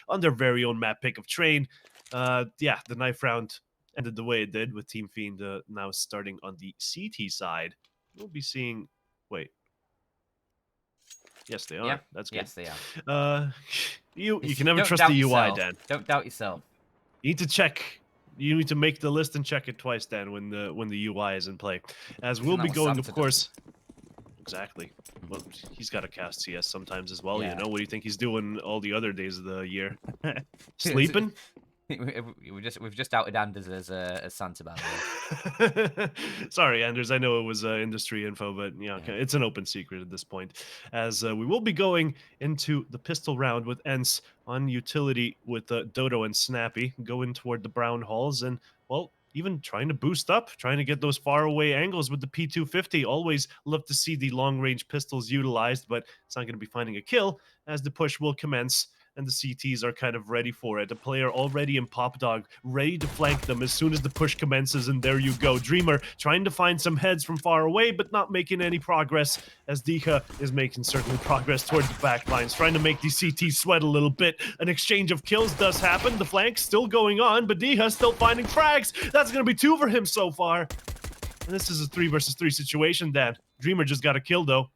on their very own map pick of Train. Yeah, the knife round ended the way it did, with Team Fiend now starting on the CT side. We'll be seeing... Wait. Yes, they are. Yeah. That's good. Yes, they are. You can never Don't trust doubt the UI, yourself. Dan. Don't doubt yourself. You need to check. You need to make the list and check it twice, Dan, when the UI is in play. As we'll Isn't that be what going, Santa of course. Exactly. Well, he's got to cast CS sometimes as well. Yeah. You know, what do you think he's doing all the other days of the year? Sleeping? We've just outed Anders as Santa, by the way. Sorry, Anders. I know it was industry info, but yeah, okay, it's an open secret at this point. As we will be going into the pistol round with ENCE on utility with Dodo and Snappy going toward the brown halls, and well, even trying to boost up, trying to get those far away angles with the P250. Always love to see the long range pistols utilized, but it's not going to be finding a kill as the push will commence. And the CTs are kind of ready for it. A player already in Pop Dog, ready to flank them as soon as the push commences, and there you go. Dreamer trying to find some heads from far away, but not making any progress, as Dika is making certainly progress towards the back lines, trying to make the CTs sweat a little bit. An exchange of kills does happen. The flank still going on, but Dika still finding frags. That's going to be 2 for him so far. And this is a 3 versus 3 situation, Dan. Dreamer just got a kill, though.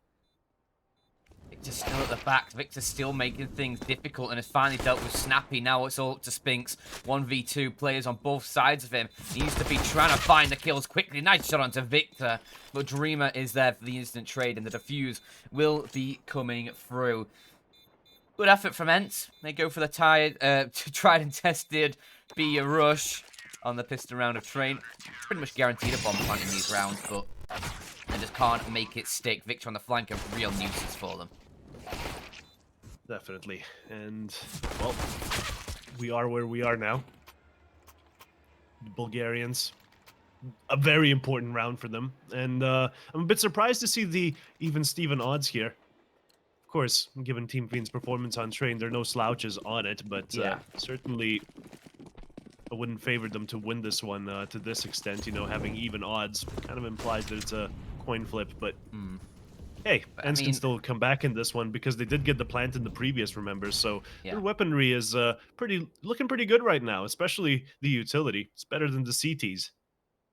Victor's still at the back. Victor's still making things difficult and has finally dealt with Snappy. Now it's all up to Spinks. 1v2 players on both sides of him. He needs to be trying to find the kills quickly. Nice shot onto Victor. But Dreamer is there for the instant trade, and the defuse will be coming through. Good effort from ENCE. They go for the tried and tested B rush on the piston round of Train. Pretty much guaranteed a bomb plant in these rounds, but they just can't make it stick. Victor on the flank, a real nuisance for them. Definitely. And, well, we are where we are now. The Bulgarians. A very important round for them. And I'm a bit surprised to see the even Steven odds here. Of course, given Team Fiend's performance on Train, there are no slouches on it, but certainly I wouldn't favor them to win this one to this extent. You know, having even odds kind of implies that it's a coin flip, but... Hey, ENCE can still come back in this one because they did get the plant in the previous, remember? So their weaponry is looking pretty good right now, especially the utility. It's better than the CTs.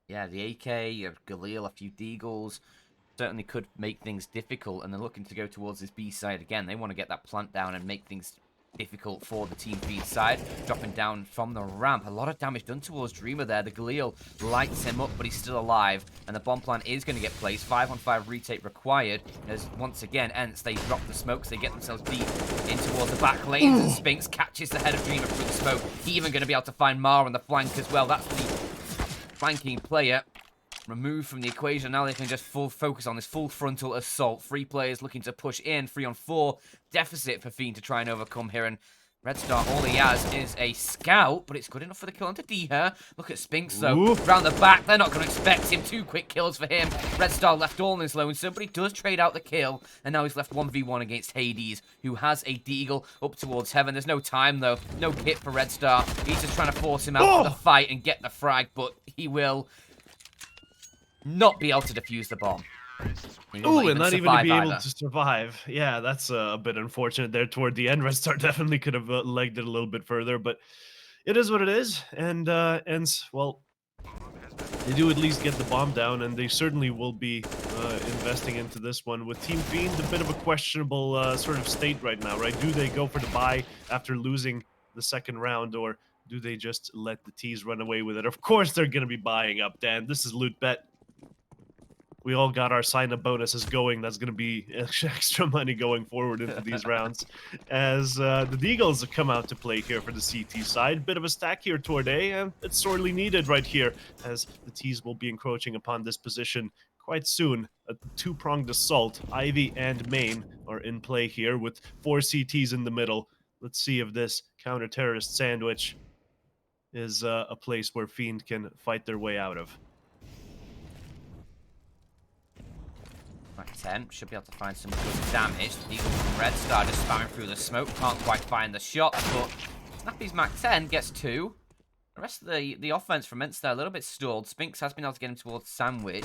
Yeah, the AK, you have Galil, a few Deagles. Certainly could make things difficult, and they're looking to go towards this B side again. They want to get that plant down and make things difficult for the Team Fiend side. Dropping down from the ramp. A lot of damage done towards Dreamer there. The Galil lights him up, but he's still alive. And the bomb plant is going to get placed. 5-on-5 retake required. As once again, ENCE, they drop the smokes. They get themselves deep in towards the back lanes. And Spinks catches the head of Dreamer through the smoke. He even going to be able to find Mar on the flank as well. That's the flanking player removed from the equation. Now they can just full focus on this full frontal assault. 3 players looking to push in. 3-on-4 deficit for Fiend to try and overcome here. And Red Star, all he has is a scout, but it's good enough for the kill onto Diha. Look at Spinks, though. Round the back, they're not going to expect him. 2 quick kills for him. Red Star left all in his lonesome, but he does trade out the kill. And now he's left 1v1 against Hades, who has a Deagle up towards heaven. There's no time, though. No kit for Red Star. He's just trying to force him out of the fight and get the frag, but he will not be able to defuse the bomb. Ooh, and not even to be able to survive. Yeah, that's a bit unfortunate there toward the end. Red Star definitely could have legged it a little bit further, but it is what it is. And ENCE, well, they do at least get the bomb down, and they certainly will be investing into this one. With Team Fiend, a bit of a questionable sort of state right now, right? Do they go for the buy after losing the second round, or do they just let the T's run away with it? Of course they're going to be buying up, Dan. This is LOOT.BET. We all got our sign-up bonuses going. That's going to be extra money going forward into these rounds. As the Deagles have come out to play here for the CT side. Bit of a stack here toward A, and it's sorely needed right here, as the T's will be encroaching upon this position quite soon. A 2-pronged assault. Ivy and Main are in play here with 4 CTs in the middle. Let's see if this counter-terrorist sandwich is a place where Fiend can fight their way out of. Mac 10 should be able to find some good damage. The Eagle from Red Star just spamming through the smoke. Can't quite find the shot, but Snappy's Mac 10 gets 2. The rest of the offense from ENCE there a little bit stalled. Spinks has been able to get him towards Sandwich.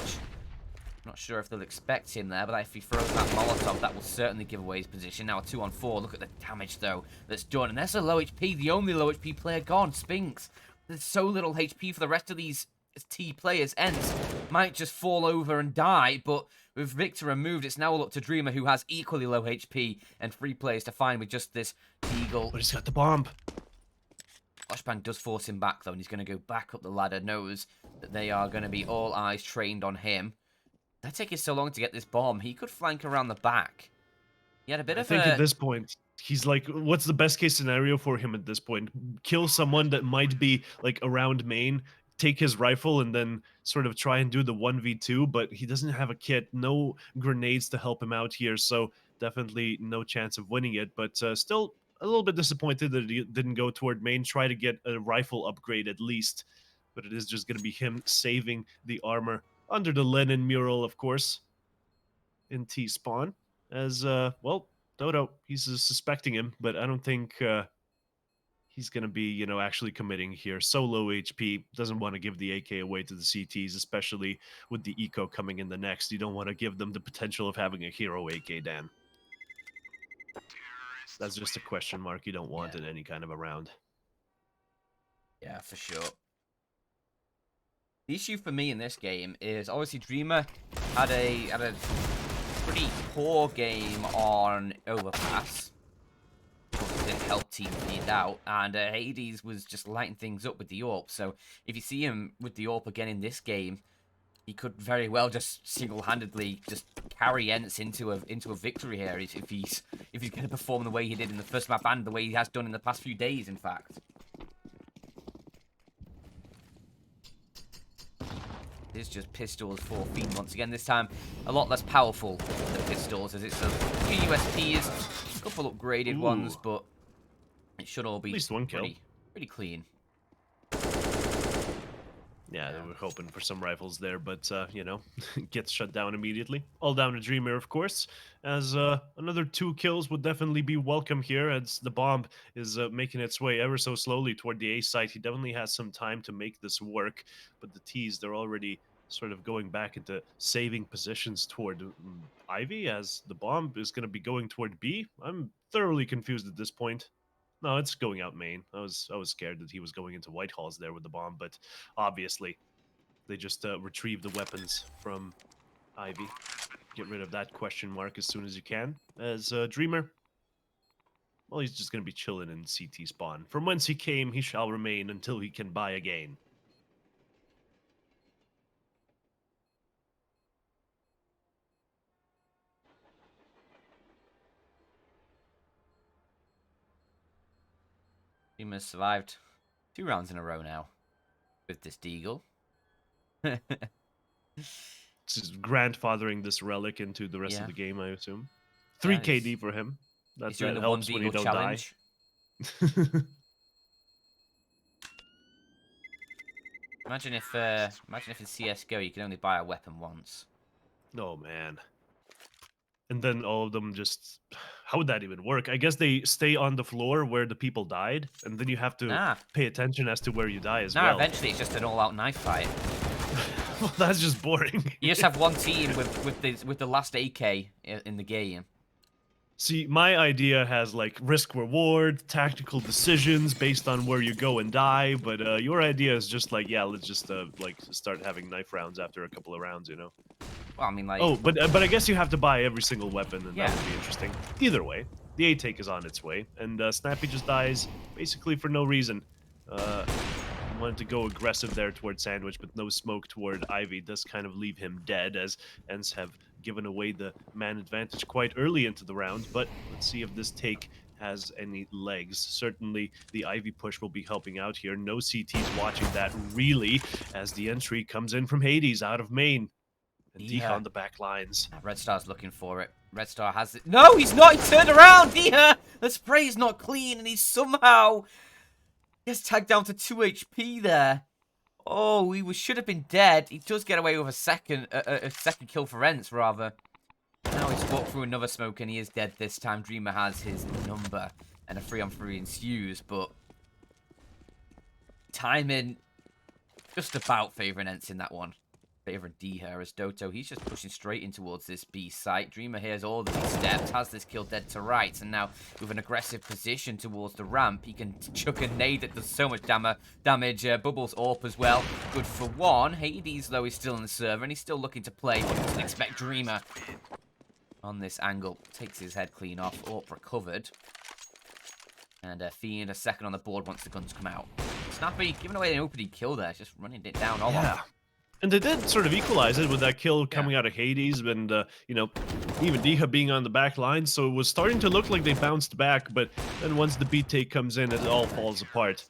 Not sure if they'll expect him there, but if he throws that Molotov, that will certainly give away his position. Now a 2-on-4. Look at the damage, though, that's done. And there's a low HP, the only low HP player gone, Spinks. There's so little HP for the rest of these T players. ENCE might just fall over and die, but with Victor removed, it's now all up to Dreamer, who has equally low HP, and 3 players to find with just this Deagle. But he's got the bomb. Flashbang does force him back, though, and he's going to go back up the ladder, knows that they are going to be all eyes trained on him. That taking so long to get this bomb. He could flank around the back. He had a bit of I think at this point, he's like, what's the best case scenario for him at this point? Kill someone that might be like around main, take his rifle, and then sort of try and do the 1v2, but he doesn't have a kit, no grenades to help him out here, so definitely no chance of winning it, but still a little bit disappointed that he didn't go toward main, try to get a rifle upgrade at least, but it is just going to be him saving the armor under the Lenin mural, of course, in T-spawn, as, well, Dodo, he's suspecting him, but I don't think he's going to be, you know, actually committing here. So low HP, doesn't want to give the AK away to the CTs, especially with the eco coming in the next. You don't want to give them the potential of having a hero AK, Dan. That's just a question mark you don't want in any kind of a round. Yeah, for sure. The issue for me in this game is obviously Dreamer had a pretty poor game on Overpass. Didn't help Team Fiend out, and Hades was just lighting things up with the AWP. So if you see him with the AWP again in this game, he could very well just single-handedly just carry ENCE into a victory here if he's going to perform the way he did in the first map and the way he has done in the past few days, in fact. It's just pistols for Fiend once again. This time, a lot less powerful than pistols, as it's a few USPs, a couple upgraded ones, but it should all be at least one kill. Pretty clean. Yeah, they were hoping for some rifles there, but, you know, gets shut down immediately. All down to Dreamer, of course, as another 2 kills would definitely be welcome here, as the bomb is making its way ever so slowly toward the A site. He definitely has some time to make this work, but the T's, they're already sort of going back into saving positions toward Ivy, as the bomb is going to be going toward B. I'm thoroughly confused at this point. No, it's going out main. I was scared that he was going into Whitehall's there with the bomb, but obviously they just retrieve the weapons from Ivy. Get rid of that question mark as soon as you can. As Dreamer, well, he's just going to be chilling in CT spawn. From whence he came, he shall remain until he can buy again. Dreamer has survived 2 rounds in a row now with this Deagle. Just grandfathering this relic into the rest of the game, I assume. 3 Yeah, KD for him. That doing the helps one when you Deagle don't challenge. die. Imagine if in CS:GO you can only buy a weapon once. Oh man. And then all of them just... How would that even work? I guess they stay on the floor where the people died, and then you have to pay attention as to where you die as well. Eventually it's just an all-out knife fight. Well, that's just boring. You just have one team with the last AK in the game. See, my idea has, like, risk-reward, tactical decisions based on where you go and die, but your idea is just like, yeah, let's just, like, start having knife rounds after a couple of rounds, you know? Well, I mean, like... Oh, but I guess you have to buy every single weapon, and that would be interesting. Either way, the A-take is on its way, and Snappy just dies basically for no reason. Wanted to go aggressive there toward Sandwich, but no smoke toward Ivy does kind of leave him dead, as ENCE have given away the man advantage quite early into the round, but let's see if this take has any legs. Certainly the Ivy push will be helping out here. No CTs watching that, really, as the entry comes in from Hades out of main. And Deha on the back lines. Red Star's looking for it. Red Star has it. No, he's not! He turned around! Deha! The spray's not clean, and he's somehow... He has tagged down to 2 HP there. Oh, he should have been dead. He does get away with a second kill for ENCE, rather. Now he's walked through another smoke, and he is dead this time. Dreamer has his number, and a 3-on-3 ensues, but... Timing just about favouring ENCE in that one. Favorite D here as Doto. He's just pushing straight in towards this B site. Dreamer hears all of these steps, has this kill dead to rights, and now with an aggressive position towards the ramp, he can chuck a nade that does so much damage. Bubbles AWP as well. Good for one. Hades, though, is still in the server, and he's still looking to play, but doesn't expect Dreamer on this angle. Takes his head clean off. AWP recovered. And Fiend, a second on the board once the guns come out. Snappy giving away an opening kill there, just running it down all off. And they did sort of equalize it with that kill coming out of Hades, and you know, even Diha being on the back line, so it was starting to look like they bounced back. But then once the beat take comes in, it all falls apart.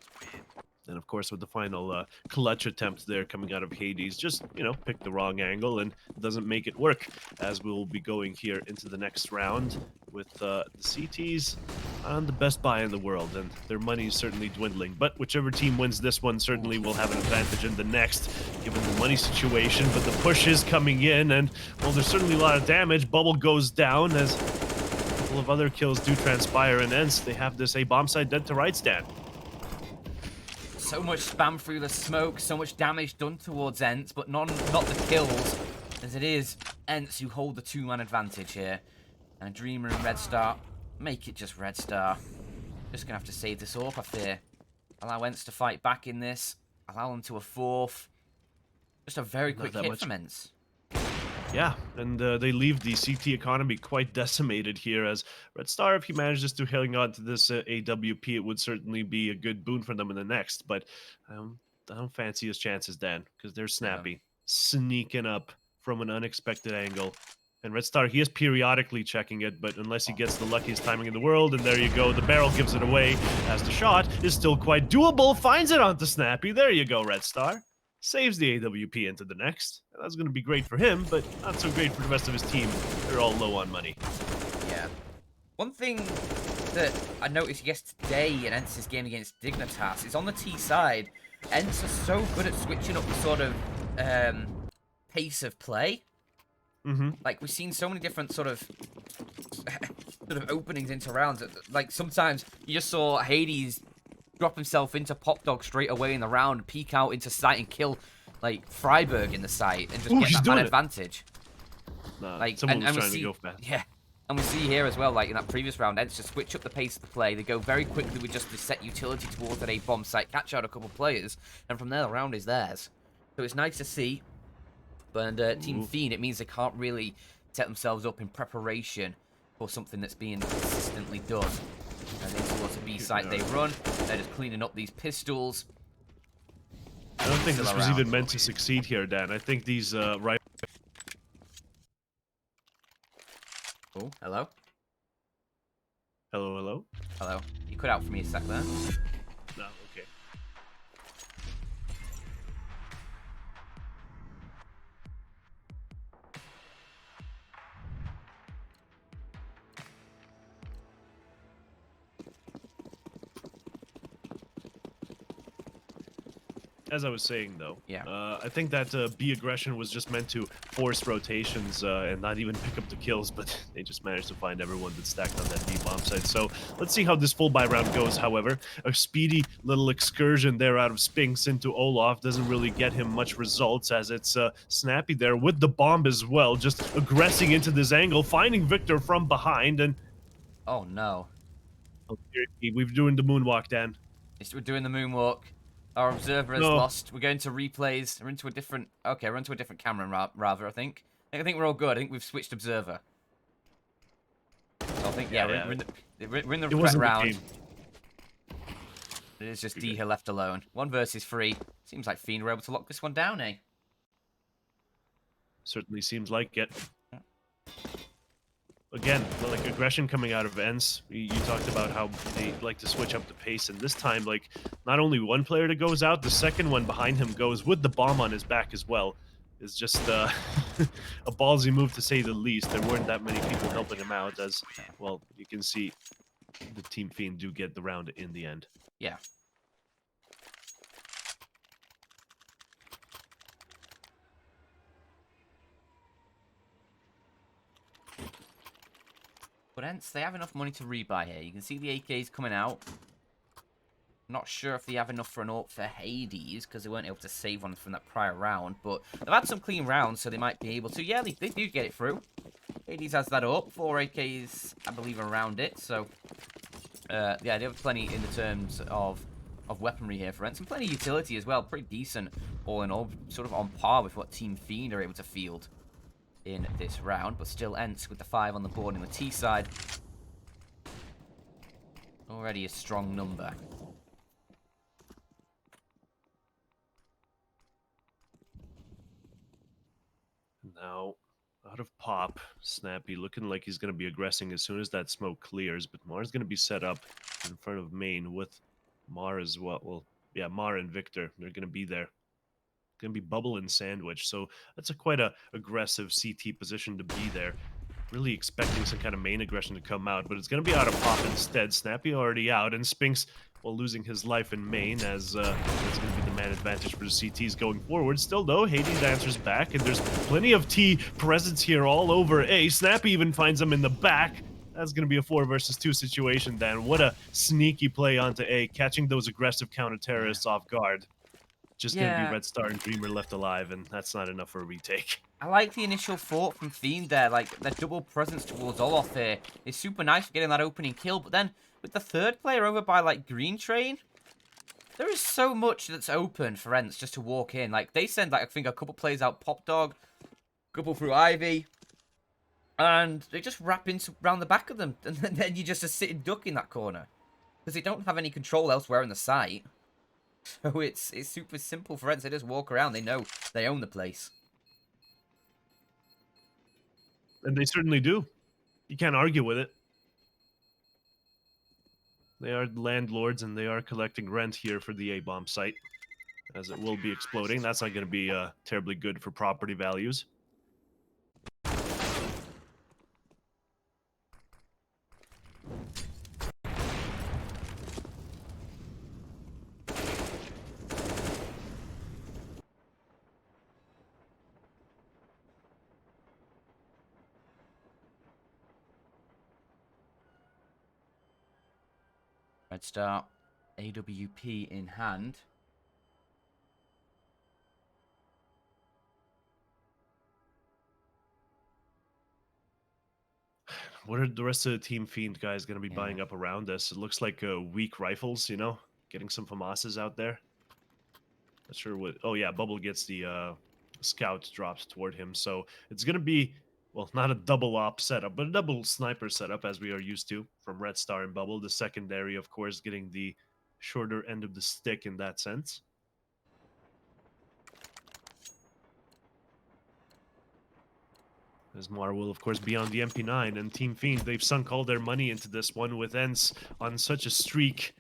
And of course, with the final clutch attempt there coming out of Hades, just, you know, picked the wrong angle and doesn't make it work, as we'll be going here into the next round with the CTs on the best buy in the world, and their money is certainly dwindling. But whichever team wins this one certainly will have an advantage in the next, given the money situation. But the push is coming in, and, well, there's certainly a lot of damage. Bubble goes down as a couple of other kills do transpire, and ENCE, they have this bomb site dead to right stand. So much spam through the smoke, so much damage done towards ENCE, but not the kills, as it is ENCE who hold the two-man advantage here. And Dreamer and Red Star, make it just Red Star. Just gonna have to save this AWP, I fear. Allow ENCE to fight back in this, allow them to a fourth. Just a very quick hit from ENCE. Yeah, and they leave the CT economy quite decimated here, as Red Star, if he manages to hang on to this AWP, it would certainly be a good boon for them in the next. But I don't fancy his chances, Dan, because they're snappy, sneaking up from an unexpected angle. And Red Star, he is periodically checking it, but unless he gets the luckiest timing in the world, and there you go, the barrel gives it away, as the shot is still quite doable, finds it onto Snappy. There you go, Red Star. Saves the AWP into the next. That's going to be great for him, but not so great for the rest of his team. They're all low on money. Yeah. One thing that I noticed yesterday in ENCE's game against Dignitas is on the T side, ENCE are so good at switching up the sort of pace of play. Like, we've seen so many different sort of openings into rounds. Like, sometimes you just saw Hades drop himself into Pop Dog straight away in the round, peek out into sight and kill, like, Freiburg in the site and just get that man advantage. Nah, like, someone was trying to go fast. Yeah. And we see here as well, like in that previous round, ENCE just switch up the pace of the play. They go very quickly with just the set utility towards that A-bomb site, catch out a couple players, and from there the round is theirs. So it's nice to see. But Team Fiend, it means they can't really set themselves up in preparation for something that's being consistently done. And then towards the B site they run. They're just cleaning up these pistols. I don't think this was even meant to succeed here, Dan. I think these right. Oh, hello? Hello, hello? Hello. You cut out for me a sec there. No, okay. As I was saying, though, I think that B aggression was just meant to force rotations and not even pick up the kills, but they just managed to find everyone that's stacked on that B bomb site. So let's see how this full buy round goes, however. A speedy little excursion there out of Spinks into Olaf doesn't really get him much results, as it's Snappy there with the bomb as well, just aggressing into this angle, finding Victor from behind, and... Oh, no. We're doing the moonwalk, Dan. We're doing the moonwalk. Our observer has lost. We're going to replays. We're into a different... Okay, we're into a different camera, rather, I think. I think we're all good. I think we've switched observer. So I think, we're in the correct round. It is just Diha left alone. 1 versus 3. Seems like Fiend were able to lock this one down, eh? Certainly seems like it. Again, like, aggression coming out of ENCE. You talked about how they like to switch up the pace, and this time, like, not only one player that goes out, the second one behind him goes with the bomb on his back as well. It's just a ballsy move, to say the least. There weren't that many people helping him out, as, well, you can see the Team Fiend do get the round in the end. Yeah. But ENCE, they have enough money to rebuy here. You can see the AKs coming out. Not sure if they have enough for an AWP for Hades, because they weren't able to save one from that prior round. But they've had some clean rounds, so they might be able to. Yeah, they do get it through. Hades has that up. 4 AKs, I believe, around it. So, yeah, they have plenty in the terms of weaponry here for ENCE. And plenty of utility as well. Pretty decent, all in all. Sort of on par with what Team Fiend are able to field in this round. But still ENCE with the 5 on the board in the T side. Already a strong number. Now, out of pop, Snappy looking like he's going to be aggressing as soon as that smoke clears, but Mar's going to be set up in front of main with Mar as well. Well, yeah, Mar and Victor, they're going to be there. Going to be Bubble and Sandwich, so that's quite a aggressive CT position to be there. Really expecting some kind of main aggression to come out, but it's going to be out of pop instead. Snappy already out, and Spinks, well, losing his life in main, as that's going to be the man advantage for the CTs going forward. Still, though, Hades answers back, and there's plenty of T presence here all over A. Snappy even finds him in the back. That's going to be a 4 versus 2 situation, then. What a sneaky play onto A, catching those aggressive counter-terrorists off guard. Just going to be Red Star and Dreamer left alive, and that's not enough for a retake. I like the initial thought from Fiend there, like their double presence towards Olof here is super nice for getting that opening kill, but then with the third player over by like Green Train, there is so much that's open for ENCE just to walk in. Like they send like I think a couple plays out Pop Dog, a couple through Ivy, and they just wrap into around the back of them, and then you just a sitting duck in that corner because they don't have any control elsewhere in the site. So it's super simple for ENCE. They just walk around. They know they own the place. And they certainly do. You can't argue with it. They are landlords, and they are collecting rent here for the A-bomb site, as it will be exploding. That's not going to be terribly good for property values. Red Star, AWP in hand. What are the rest of the Team Fiend guys going to be buying up around us? It looks like weak rifles, you know? Getting some FAMASs out there. Not sure what... Oh, yeah, Bubble gets the scout drops toward him. So it's going to be, well, not a double op setup, but a double sniper setup, as we are used to from Red Star and Bubble. The secondary, of course, getting the shorter end of the stick in that sense. As Mar will, of course, be on the MP9, and Team Fiend, they've sunk all their money into this one with ENCE on such a streak.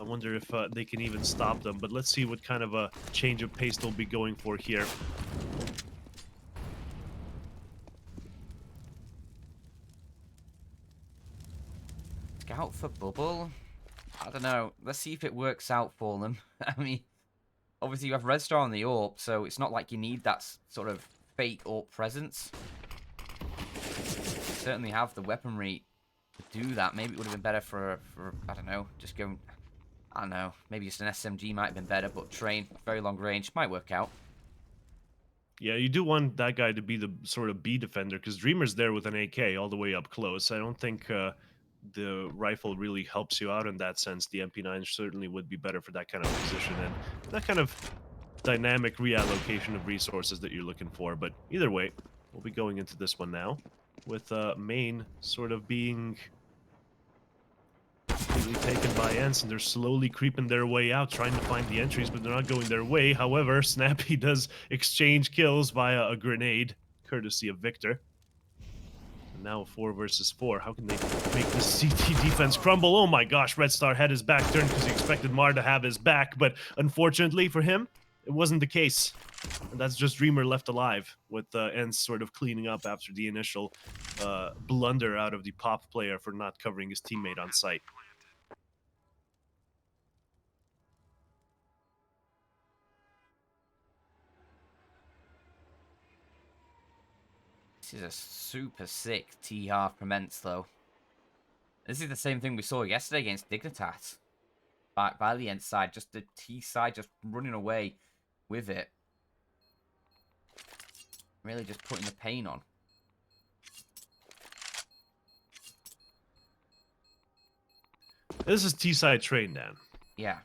I wonder if they can even stop them, but let's see what kind of a change of pace they'll be going for here. Scout for Bubble? I don't know. Let's see if it works out for them. I mean, obviously you have Red Star on the AWP, so it's not like you need that sort of fake AWP presence. Certainly have the weaponry to do that. Maybe it would have been better for I don't know, just going, I don't know, maybe just an SMG might have been better, but Train, very long range, might work out. Yeah, you do want that guy to be the sort of B defender, because Dreamer's there with an AK all the way up close. I don't think the rifle really helps you out in that sense. The MP9 certainly would be better for that kind of position and that kind of dynamic reallocation of resources that you're looking for. But either way, we'll be going into this one now, with main sort of being completely taken by ENCE, and they're slowly creeping their way out, trying to find the entries, but they're not going their way. However, Snappy does exchange kills via a grenade, courtesy of Victor. And now 4 versus 4. How can they make this CT defense crumble? Oh my gosh, Red Star had his back turned because he expected Mar to have his back, but unfortunately for him, it wasn't the case. And that's just Dreamer left alive, with ENCE sort of cleaning up after the initial blunder out of the pop player for not covering his teammate on site. This is a super sick T-half from ENCE, though. This is the same thing we saw yesterday against Dignitas. back by the ENCE side. Just the T side just running away with it. Really just putting the pain on. This is T-side train, Dan. Yeah.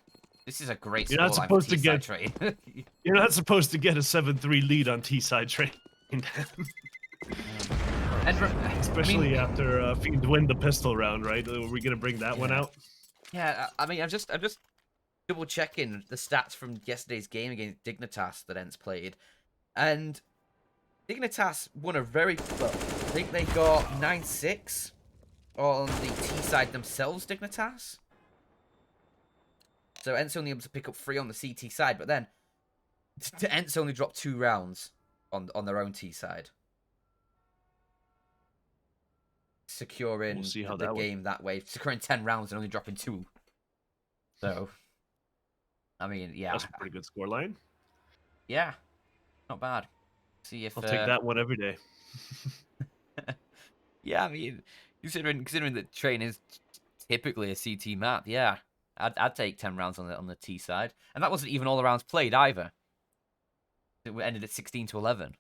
This is a great You're not scoreline for supposed to T-side get. trade. You're not supposed to get a 7-3 lead on T-side train, Dan. And Especially after Fiend win the pistol round, right? Are we gonna bring that one out? Yeah, I mean, I'm just double checking the stats from yesterday's game against Dignitas that ENCE played, and Dignitas won a very well. I think they got 9-6 on the T side themselves. Dignitas. So ENCE only able to pick up 3 on the CT side, but then ENCE only dropped 2 rounds on their own T side, securing We'll see how the that game that way, securing 10 rounds and only dropping 2. So, I mean, yeah, That's a pretty good scoreline. yeah, not bad. See if I'll take that one every day. yeah, I mean, considering that train is typically a CT map, yeah, I'd take 10 rounds on the T side, and that wasn't even all the rounds played either. It ended at 16-11.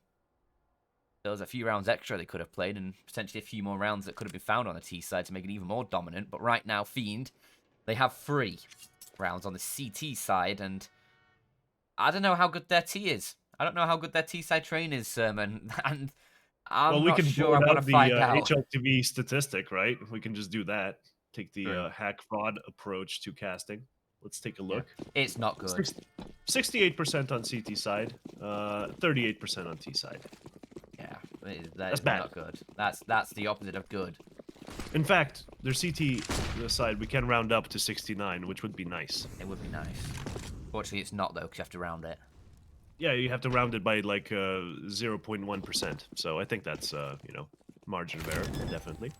There was a few rounds extra they could have played, and potentially a few more rounds that could have been found on the T side to make it even more dominant. But right now, Fiend, they have 3 rounds on the CT side, and I don't know how good their T is. I don't know how good their T side train is, Sermon, and I'm We not can sure I board want out to the find out. HLTV statistic, right? We can just do that. Take the True. hack fraud approach to casting. Let's take a look. Yeah. It's not good. 68% on CT side, 38% on T side. Yeah, That's is bad. not good. That's the opposite of good. In fact, their CT side we can round up to 69, which would be nice. It would be nice. Fortunately, it's not though, because you have to round it. Yeah, you have to round it by like 0.1%. So I think that's margin of error, definitely.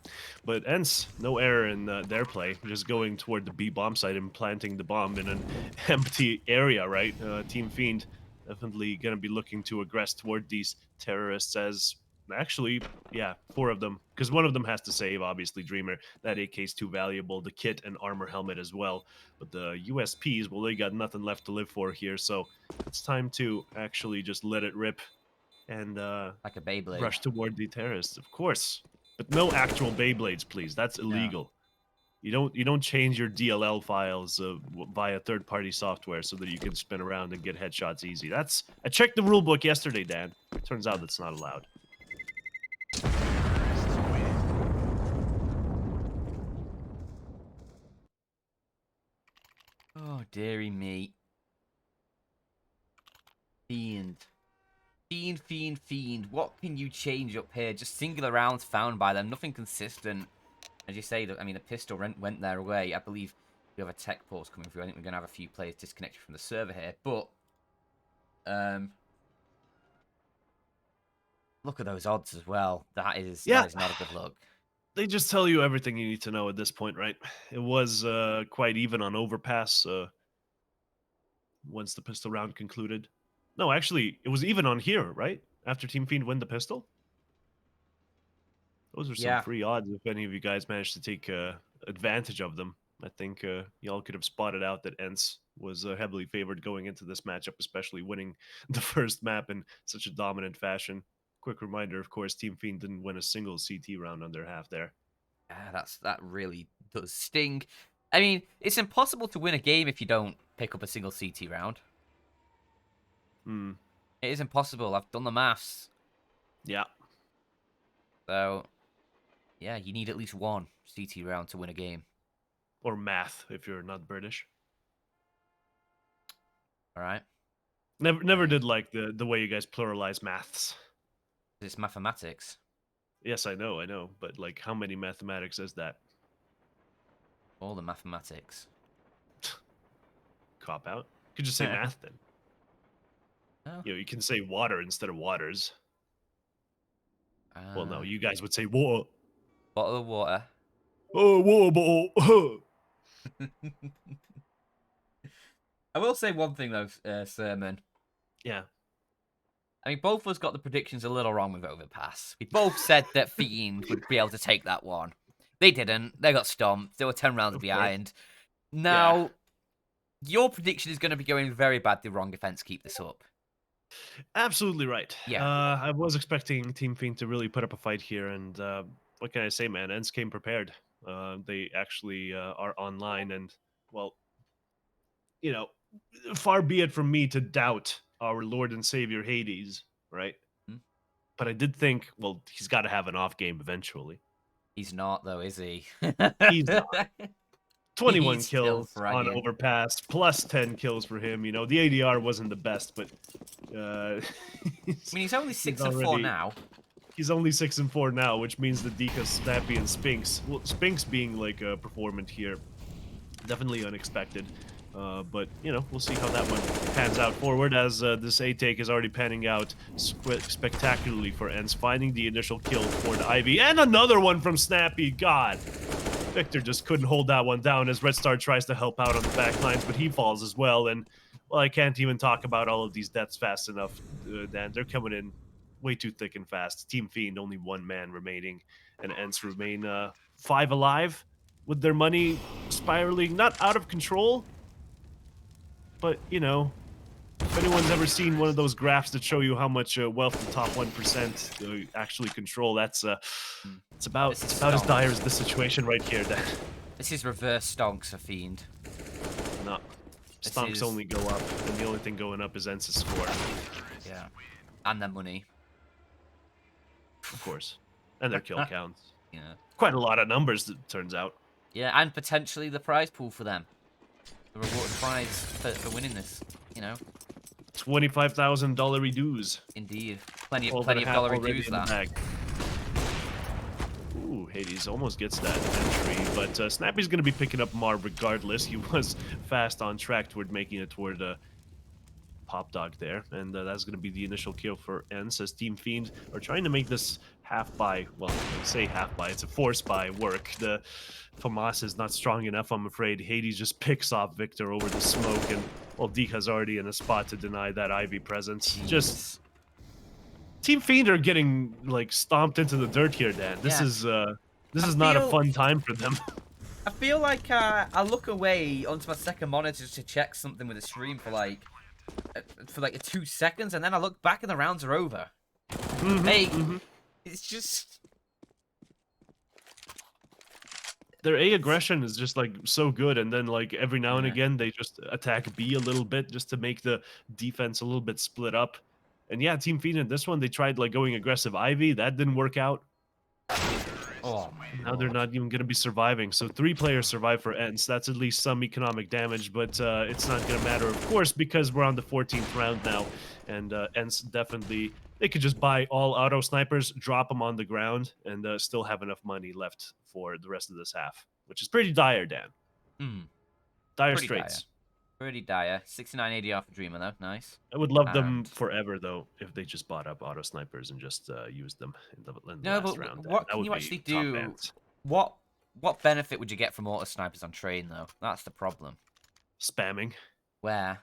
But ENCE, no error in their play, just going toward the B bomb site and planting the bomb in an empty area, right? Team Fiend definitely gonna be looking to aggress toward these terrorists as actually, yeah, 4 of them, because one of them has to save, obviously, Dreamer. That AK is too valuable, the kit and armor helmet as well. But the USPs, well, they got nothing left to live for here, so it's time to actually just let it rip and Like a Beyblade. rush toward the terrorists, of course. But no actual Beyblades, please. That's illegal. No. You don't change your DLL files via third-party software so that you can spin around and get headshots easy. I checked the rulebook yesterday, Dan. Turns out that's not allowed. Oh, dearie me. Fiend. Fiend. What can you change up here? Just singular rounds found by them. Nothing consistent. As you say, I mean, the pistol went their way. I believe we have a tech pause coming through. I think we're going to have a few players disconnected from the server here. But, look at those odds as well. That is not a good look. They just tell you everything you need to know at this point, right? It was quite even on overpass once the pistol round concluded. No, actually, it was even on here, right? After Team Fiend win the pistol. Those are some free odds if any of you guys managed to take advantage of them. I think y'all could have spotted out that ENCE was heavily favored going into this matchup, especially winning the first map in such a dominant fashion. Quick reminder, of course, Team Fiend didn't win a single CT round on their half there. That really does sting. I mean, it's impossible to win a game if you don't pick up a single CT round. It is impossible. I've done the maths. Yeah. So, yeah, you need at least 1 CT round to win a game. Or math, if you're not British. All right. Never did like the way you guys pluralize maths. It's mathematics. Yes, I know. But, like, how many mathematics is that? All the mathematics. Cop out. You could just say math, then. Oh. You can say water instead of waters. Well, no, you guys would say water. Bottle of water. Oh, water bottle. I will say one thing, though, Sermon. Yeah. I mean, both of us got the predictions a little wrong with Overpass. We both said that Fiend would be able to take that one. They didn't. They got stomped. They were 10 rounds behind. Now, Your prediction is going to be going very badly wrong if ENCE keep this up. Absolutely right. Yeah. I was expecting Team Fiend to really put up a fight here, and what can I say, man? ENCE came prepared. They actually are online, and well, you know, far be it from me to doubt our Lord and Savior Hades, right? Hmm? But I did think, well, he's got to have an off game eventually. He's not, though, is he? He's not. 21 He's still kills on fragging. Overpass, plus 10 kills for him. You know, the ADR wasn't the best, but I mean, he's only 6-4 now. He's only 6-4 now, which means that Dika, Snappy, and Spinks. Well, Spinks being like a performant here, definitely unexpected. But you know, we'll see how that one pans out forward. As this A take is already panning out spectacularly for ENCE, finding the initial kill for the Ivy, and another one from Snappy. God, Victor just couldn't hold that one down as Red Star tries to help out on the back lines, but he falls as well. And well, I can't even talk about all of these deaths fast enough, Dan. They're coming in way too thick and fast. Team Fiend, only one man remaining, and ENCE remain 5 alive with their money spiraling, not out of control, but, you know, if anyone's ever seen one of those graphs that show you how much wealth the top 1% actually control, that's it's about as dire as the situation right here, Dan. This is reverse stonks for Fiend. No. Stonks only go up, and the only thing going up is ENCE's score. Yeah. And their money. Of course. And their kill counts. Yeah. Quite a lot of numbers, it turns out. Yeah, and potentially the prize pool for them. The reward prize for winning this, you know. $25,000 dues. Indeed. Plenty of dollar dues, that. Ooh, Hades almost gets that entry, but Snappy's going to be picking up Marv regardless. He was fast on track toward making it toward Pop Dog there, and that's going to be the initial kill for ENCE as Team Fiend are trying to make this half buy, well, I say half buy, it's a force buy work. The FAMAS is not strong enough, I'm afraid. Hades just picks off Victor over the smoke, and well, Dika's already in a spot to deny that Ivy presence. Jeez. Just Team Fiend are getting like stomped into the dirt here, Dan. This is not a fun time for them. I feel like I look away onto my second monitor to check something with the stream for like 2 seconds, and then I look back and the rounds are over. It's just their A aggression is just like so good, and then like every now and again they just attack B a little bit just to make the defense a little bit split up. And yeah, Team Fiend in this one, they tried like going aggressive Ivy, that didn't work out. Oh my Now they're not even going to be surviving. So 3 players survive for ENCE. That's at least some economic damage, but it's not going to matter, of course, because we're on the 14th round now. And ENCE definitely, they could just buy all auto snipers, drop them on the ground, and still have enough money left for the rest of this half, which is pretty dire, Dan. Dire pretty straits. Dire. Pretty dire. 69 ADR for Dreamer, though. Nice. I would love them forever, though, if they just bought up auto snipers and just used them in the last round. What can you actually do? What benefit would you get from auto snipers on train, though? That's the problem. Spamming. Where?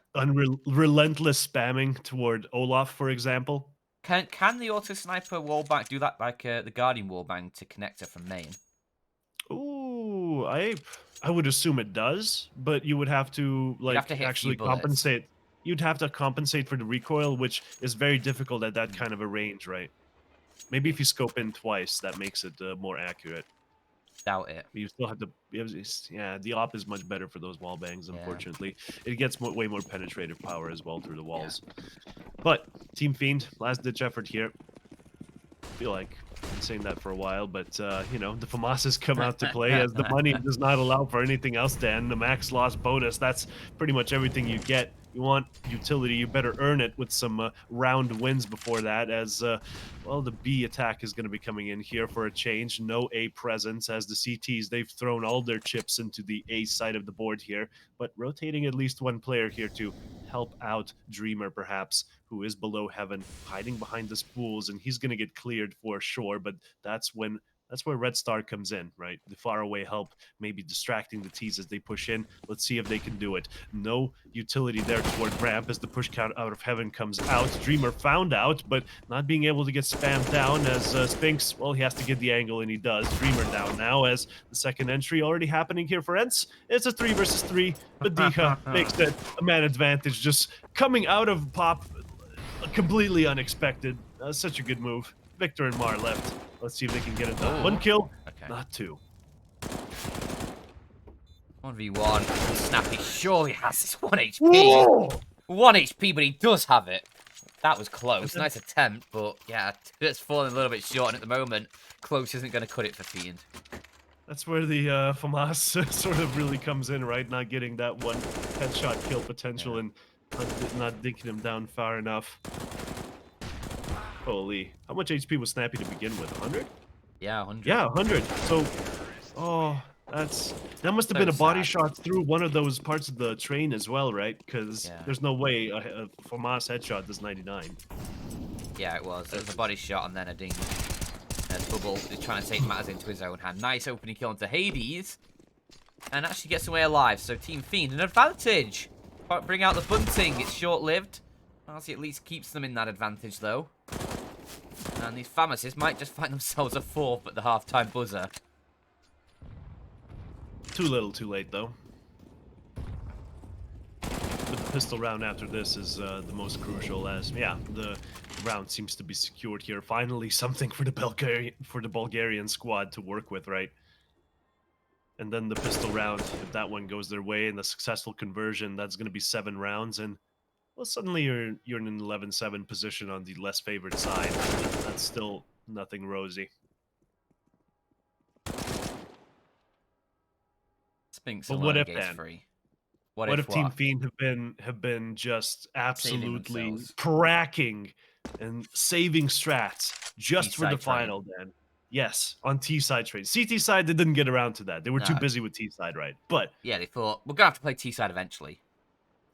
Relentless spamming toward Olaf, for example. Can the auto sniper wallbang do that like the Guardian wallbang to connector from main? Ooh, I would assume it does, but you would have to like actually compensate. You'd have to compensate for the recoil, which is very difficult at that kind of a range, right? Maybe if you scope in twice, that makes it more accurate. Doubt it. But you still have to. Yeah, the op is much better for those wall bangs. Unfortunately, it gets way more penetrative power as well through the walls. But Team Fiend, last ditch effort here. I feel like I've been saying that for a while, but you know, the FAMAS has come out to play as the money does not allow for anything else, Dan. The max loss bonus, that's pretty much everything you get. You want utility, you better earn it with some round wins before that, as well, the B attack is going to be coming in here for a change. No A presence, as the CTs, they've thrown all their chips into the A side of the board here, but rotating at least one player here to help out Dreamer, perhaps, who is below heaven, hiding behind the spools, and he's going to get cleared for sure, but that's when That's where Red Star comes in, right? The faraway help, maybe distracting the T's as they push in. Let's see if they can do it. No utility there toward ramp as the push count out of heaven comes out. Dreamer found out, but not being able to get spammed down as Spinks, well, he has to get the angle, and he does. Dreamer down now as the second entry already happening here for ENCE. It's a 3 versus 3, but Diha makes it a man advantage, just coming out of pop completely unexpected. Such a good move. Victor and Mar left. Let's see if they can get it done. 1 kill, not 2. 1v1. Snappy surely has this 1 HP. Whoa! 1 HP, but he does have it. That was close. Nice attempt, but yeah, it's falling a little bit short, and at the moment, close isn't going to cut it for Fiend. That's where the FAMAS sort of really comes in, right? Not getting that 1 headshot kill potential and not dinking him down far enough. Holy. How much HP was Snappy to begin with? 100? Yeah, 100. Yeah, 100. So, that must have been a body shot through one of those parts of the train as well, right? Because there's no way a FAMAS headshot does 99. Yeah, it was. There was a body shot and then a ding. Bubble is trying to take matters into his own hand. Nice opening kill into Hades. And actually gets away alive. So Team Fiend, an advantage. Bring out the bunting. It's short-lived. He at least keeps them in that advantage, though. And these FAMASes might just find themselves a 4th at the half-time buzzer. Too little, too late, though. But the pistol round after this is the most crucial, as the round seems to be secured here. Finally, something for the Bulgarian squad to work with, right? And then the pistol round, if that one goes their way, and the successful conversion, that's going to be 7 rounds, and well, suddenly you're in an 11-7 position on the less favored side. That's still nothing rosy. Spinks but what if then? Free. What if Team Fiend have been just absolutely cracking and saving strats just for the final, Dan? Yes, on T side trade. CT side, they didn't get around to that. They were too busy with T side, right? But yeah, they thought we're gonna have to play T side eventually.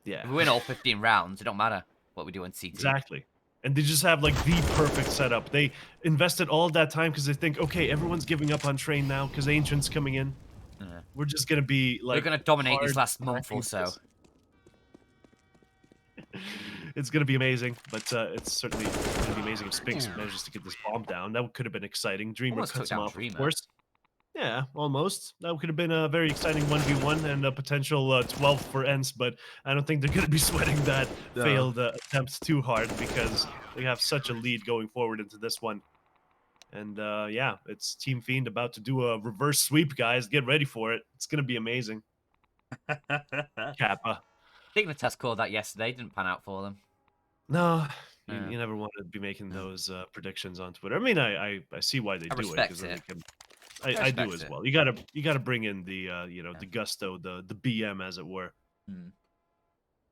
Yeah, if we win all 15 rounds, it don't matter what we do on CT. Exactly. And they just have like the perfect setup. They invested all that time because they think, okay, everyone's giving up on train now because Ancient's coming in. We're just gonna be like, we're gonna dominate this last month or so. It's gonna be amazing, but it's certainly gonna be amazing if Spinks manages to get this bomb down. That could have been exciting. Dreamer cuts him off, of course. Yeah, almost. That could have been a very exciting 1v1 and a potential 12 for ENCE, but I don't think they're going to be sweating that failed attempt too hard because they have such a lead going forward into this one. And yeah, it's Team Fiend about to do a reverse sweep, guys. Get ready for it. It's going to be amazing. Kappa. Dignitas called that yesterday. Didn't pan out for them. No, you never want to be making those predictions on Twitter. I mean, I see why they do it because they can. I do as well. You gotta bring in the the gusto, the BM as it were.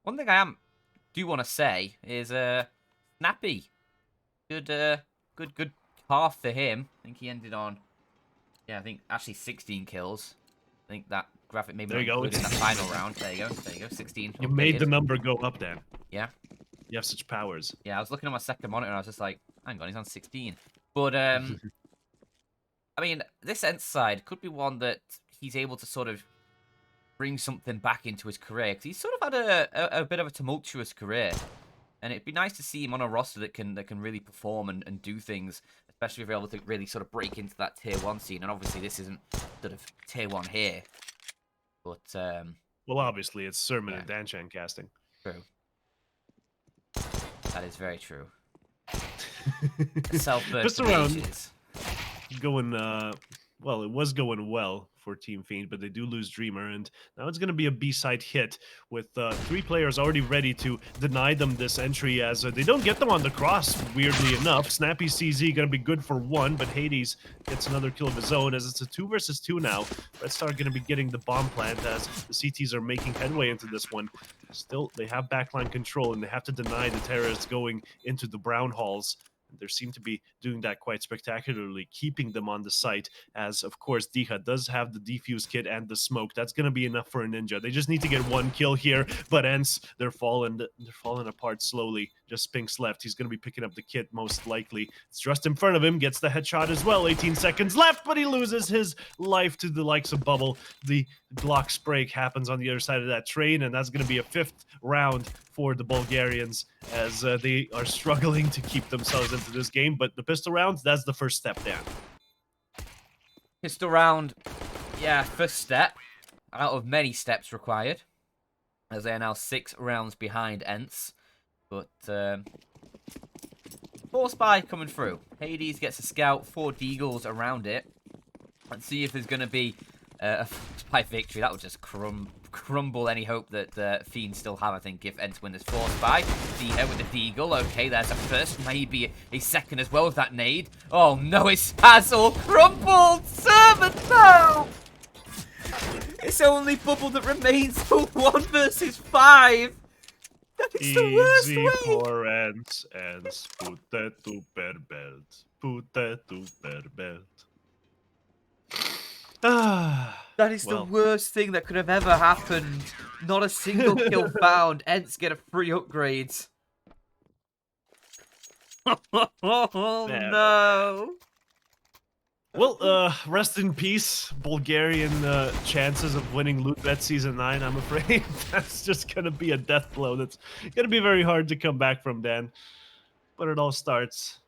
One thing I do want to say is Snappy, good half for him. I think he ended on I think actually 16 kills. I think that graphic maybe not included in that final round. There you go, 16. You made the number go up, Dan. Yeah. You have such powers. Yeah, I was looking at my second monitor and I was just like, hang on, he's on 16. But I mean, this ENCE side could be one that he's able to sort of bring something back into his career. Because he's sort of had a bit of a tumultuous career. And it'd be nice to see him on a roster that can really perform and do things. Especially if you're able to really sort of break into that tier 1 scene. And obviously this isn't sort of tier 1 here. But, well, obviously it's Sermon and Danchan casting. True. That is very true. Self-burst around. Going well, it was going well for Team Fiend, but they do lose Dreamer, and now it's going to be a B-side hit with 3 players already ready to deny them this entry as they don't get them on the cross, weirdly enough. Snappy CZ going to be good for 1, but Hades gets another kill of his own as it's a 2 versus 2 now. Red Star going to be getting the bomb plant as the CTs are making headway into this one. Still, they have backline control, and they have to deny the terrorists going into the brown halls. They seem to be doing that quite spectacularly, keeping them on the site, as, of course, Diha does have the defuse kit and the smoke. That's going to be enough for a Ninja. They just need to get 1 kill here, but ENCE, they're falling apart slowly. just Spinks left. He's going to be picking up the kit most likely. It's just in front of him, gets the headshot as well. 18 seconds left, but he loses his life to the likes of Bubble. The Glock spray happens on the other side of that train, and that's going to be a 5th round for the Bulgarians as they are struggling to keep themselves into this game. But the pistol rounds, that's the first step down. Pistol round, yeah, first step out of many steps required, as they are now 6 rounds behind ENCE. But 4 spy coming through. Hades gets a scout, 4 deagles around it. Let's see if there's going to be a spy victory. That would just crumble any hope that Fiend still have, I think, if ENCE win this 4 spy. Deher with the deagle. Okay, there's a first, maybe a second as well with that nade. Oh no, it has all crumbled! Servant, no! It's only Bubble that remains for 1 versus 5. It's the worst Easy way. for ENCE, putetu per belt, putetu per belt. That is the worst thing that could have ever happened. Not a single kill found. ENCE get a free upgrades. Oh no. Well, rest in peace, Bulgarian chances of winning Loot.BET Season 9, I'm afraid. That's just going to be a death blow. That's going to be very hard to come back from, Dan. But it all starts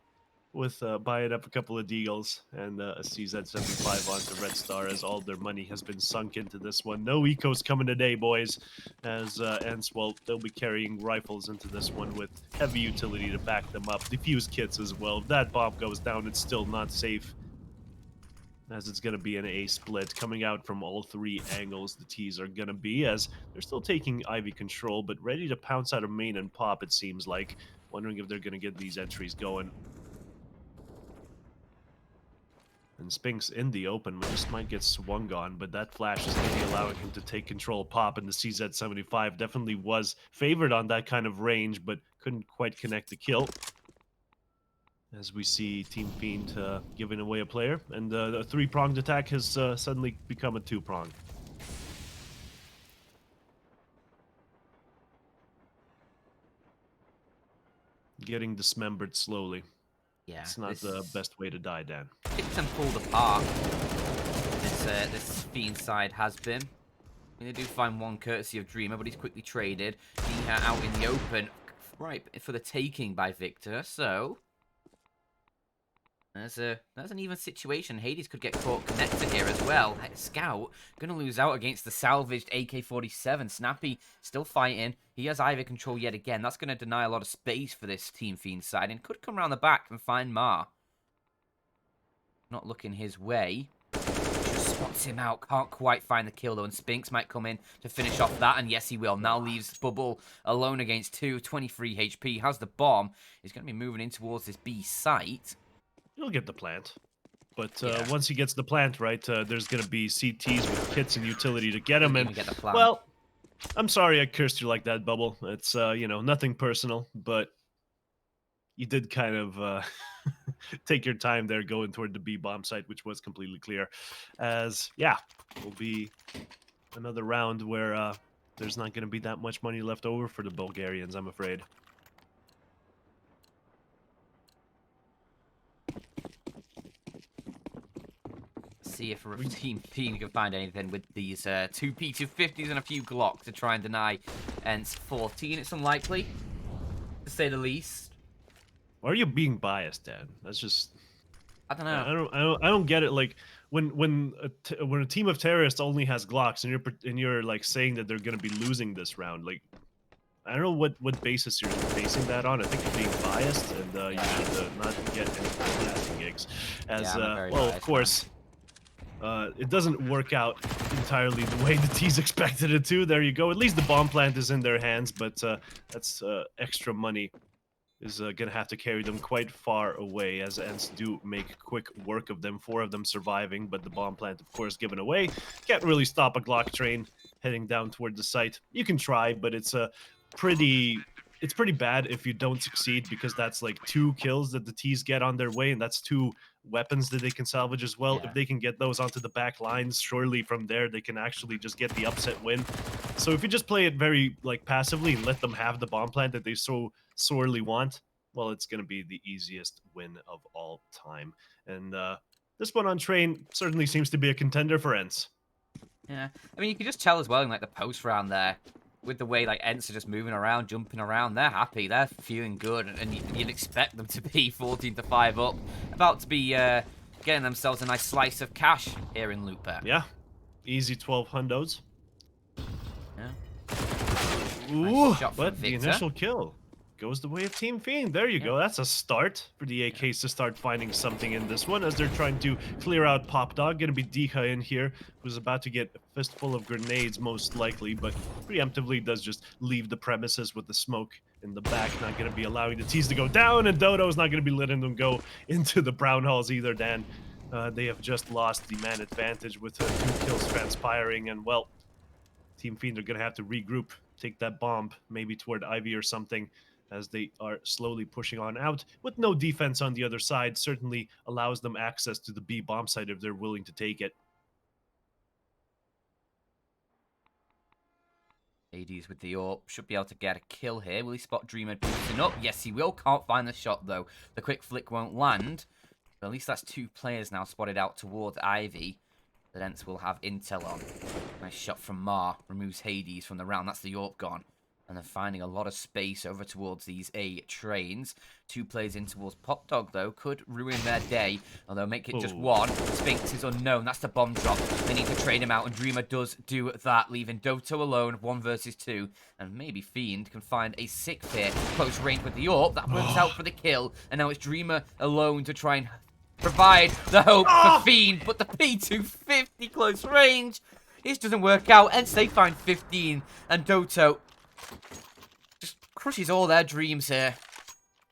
with buying up a couple of deagles and a CZ75 onto Red Star, as all their money has been sunk into this one. No ecos coming today, boys, as ENCE, well, they'll be carrying rifles into this one with heavy utility to back them up. Defuse kits as well. If that bomb goes down, it's still not safe, as it's going to be an A split coming out from all 3 angles. The T's are going to be, as they're still taking Ivy control, but ready to pounce out of main and pop, it seems like. Wondering if they're going to get these entries going. And Spinks in the open, but just might get swung on, but that flash is going to be allowing him to take control of pop, and the CZ75 definitely was favored on that kind of range, but couldn't quite connect the kill. As we see Team Fiend giving away a player, and the 3-pronged attack has suddenly become a 2-prong. Getting dismembered slowly. Yeah, it's not the best way to die, Dan. Picked and pulled apart. This Fiend side has been. They do find one courtesy of Dreamer, but he's quickly traded. Deher out in the open, right for the taking by Victor. So That's an even situation. Hades could get caught connected here as well. Scout gonna lose out against the salvaged AK-47. Snappy still fighting. He has Ivy control yet again. That's gonna deny a lot of space for this Team Fiend side, and could come around the back and find Mar. Not looking his way. Just spots him out. Can't quite find the kill though, and Spinks might come in to finish off that, and yes he will. Now leaves Bubble alone against 23 HP. Has the bomb. He's gonna be moving in towards this B site. He'll get the plant. But once he gets the plant, right, there's going to be CTs with kits and utility to get him. And, well, I'm sorry I cursed you like that, Bubble. It's, you know, nothing personal, but you did kind of take your time there going toward the B bomb site, which was completely clear. As, yeah, will be another round where there's not going to be that much money left over for the Bulgarians, I'm afraid. See if Team Fiend can find anything with these 2 P250s and a few Glocks to try and deny ENCE 14. It's unlikely, to say the least. Why are you being biased, Dad? That's just... I don't know. I don't get it. Like when a team of terrorists only has Glocks and you're like saying that they're gonna be losing this round. Like, I don't know what basis you're basing that on. I think you're being biased, and you should not get any broadcasting gigs. As well, of course. It doesn't work out entirely the way the T's expected it to. There you go. At least the bomb plant is in their hands, but that's extra money is going to have to carry them quite far away, as ENCE do make quick work of them, 4 of them surviving, but the bomb plant, of course, given away. Can't really stop a Glock train heading down toward the site. You can try, but it's a pretty it's pretty bad if you don't succeed, because that's like 2 kills that the T's get on their way, and that's 2 weapons that they can salvage as well. Yeah. If they can get those onto the back lines, surely from there they can actually just get the upset win. So if you just play it very like passively and let them have the bomb plant that they so sorely want, well, it's going to be the easiest win of all time. And this one on train certainly seems to be a contender for ENCE. Yeah, I mean, you can just tell as well in like the post round there, with the way like ENCE are just moving around, jumping around. They're happy, they're feeling good, and you'd expect them to be 14-5 up, about to be getting themselves a nice slice of cash here in LOOT.BET. Yeah, easy 12 hundos. Yeah. Ooh, Nice shot from but the Victor. initial kill goes the way of Team Fiend. There you go. That's a start for the AKs to start finding something in this one, as they're trying to clear out Pop Dog. Gonna be Dika in here, who's about to get a fistful of grenades most likely, but preemptively does just leave the premises with the smoke in the back. Not gonna be allowing the T's to go down, and Dodo's not gonna be letting them go into the brown halls either, Dan. They have just lost the man advantage with 2 kills transpiring, and well, Team Fiend are gonna have to regroup, take that bomb maybe toward Ivy or something, as they are slowly pushing on out. With no defense on the other side, certainly allows them access to the B bomb site if they're willing to take it. Hades with the AWP should be able to get a kill here. Will he spot Dreamer boosting up? Yes, he will. Can't find the shot, though. The quick flick won't land. But at least that's 2 players now spotted out towards Ivy. The ENCE will have intel on. Nice shot from Mar. Removes Hades from the round. That's the AWP gone. And they're finding a lot of space over towards these A trains. 2 players in towards Pop Dog, though, could ruin their day. Although make it just 1. Spinks is unknown. That's the bomb drop. They need to trade him out, and Dreamer does do that, leaving Doto alone, 1 versus 2. And maybe Fiend can find a 6th here. Close range with the AWP. That works out for the kill. And now it's Dreamer alone to try and provide the hope for Fiend. But the P250 close range, this doesn't work out. ENCE, they find 15. And Doto just crushes all their dreams here.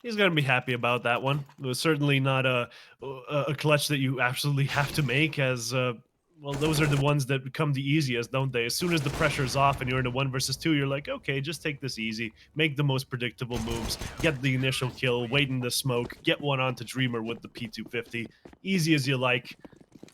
He's going to be happy about that one. It was certainly not a clutch that you absolutely have to make, as, well, those are the ones that become the easiest, don't they? As soon as the pressure's off and you're in a 1 versus 2, you're like, okay, just take this easy. Make the most predictable moves. Get the initial kill. Wait in the smoke. Get one onto Dreamer with the P250. Easy as you like.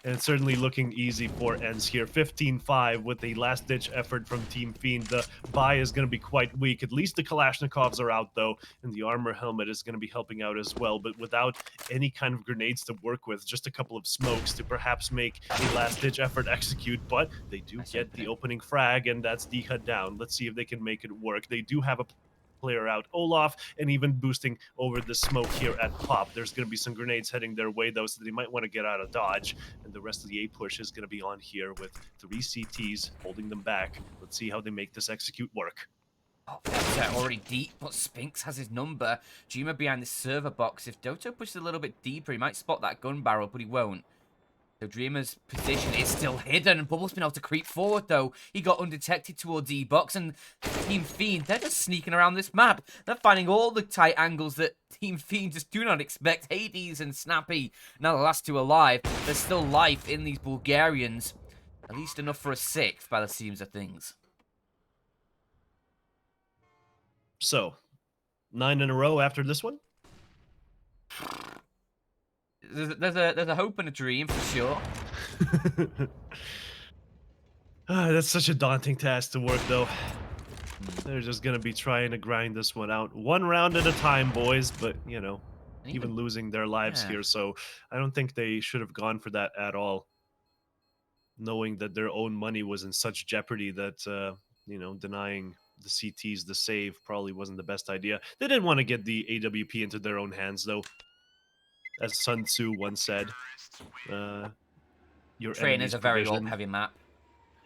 And it's certainly looking easy for ENCE here. 15-5 with a last-ditch effort from Team Fiend. The buy is going to be quite weak. At least the Kalashnikovs are out, though, and the armor helmet is going to be helping out as well. But without any kind of grenades to work with, just a couple of smokes to perhaps make a last-ditch effort execute. But they do get the opening frag, and that's Dika down. Let's see if they can make it work. They do have a player out, Olaf, and even boosting over the smoke here at Pop. There's going to be some grenades heading their way, though, so they might want to get out of dodge, and the rest of the A push is going to be on here with 3 CTs holding them back. Let's see how they make this execute work. Oh, that's already deep, but Spinks has his number. Dreamer behind the server box. If Doto pushes a little bit deeper, he might spot that gun barrel, but he won't. So Dreamer's position is still hidden. Bubble's been able to creep forward, though. He got undetected towards E-Box, and Team Fiend, they're just sneaking around this map. They're finding all the tight angles that Team Fiend just do not expect. Hades and Snappy, now the last 2 alive. There's still life in these Bulgarians. At least enough for a 6th by the seams of things. So, 9 in a row after this one? There's a hope and a dream for sure. That's such a daunting task to work, though. They're just gonna be trying to grind this one out 1 round at a time, boys. But you know, even losing their lives here, so I don't think they should have gone for that at all. Knowing that their own money was in such jeopardy that you know, denying the CTs the save probably wasn't the best idea. They didn't want to get the AWP into their own hands, though. As Sun Tzu once said, your Train is a very heavy map.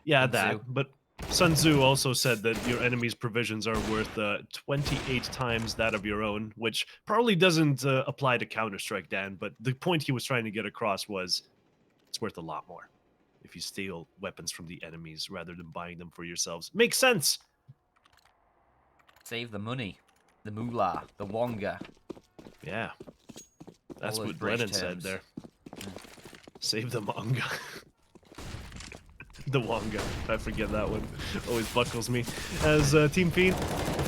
Yeah, that. But Sun Tzu also said that your enemy's provisions are worth 28 times that of your own, which probably doesn't apply to Counter-Strike, Dan, but the point he was trying to get across was it's worth a lot more if you steal weapons from the enemies rather than buying them for yourselves. Makes sense! Save the money, the moolah, the wonga. Yeah. That's what Brennan said there. Yeah. Save the manga. The Wonga. I forget that one. Always buckles me. As Team Fiend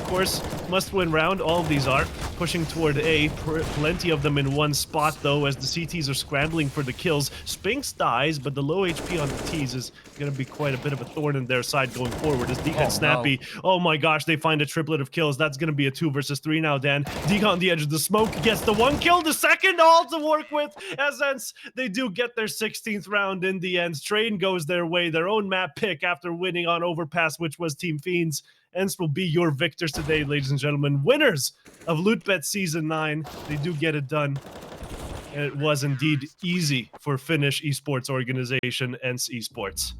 course, must-win round. All of these are pushing toward A. Plenty of them in one spot, though, as the CTs are scrambling for the kills. Spinks dies, but the low HP on the Ts is going to be quite a bit of a thorn in their side going forward. As Deke and Snappy, oh my gosh, they find a triplet of kills. That's going to be a 2 versus 3 now, Dan. Deke on the edge of the smoke gets the 1 kill, the second all to work with. As ENCE, they do get their 16th round in the end. Train goes their way, their own map pick after winning on Overpass, which was Team Fiend's. ENCE will be your victors today, ladies and gentlemen. Winners of LOOT.BET Season 9. They do get it done. And it was indeed easy for Finnish esports organization ENCE Esports.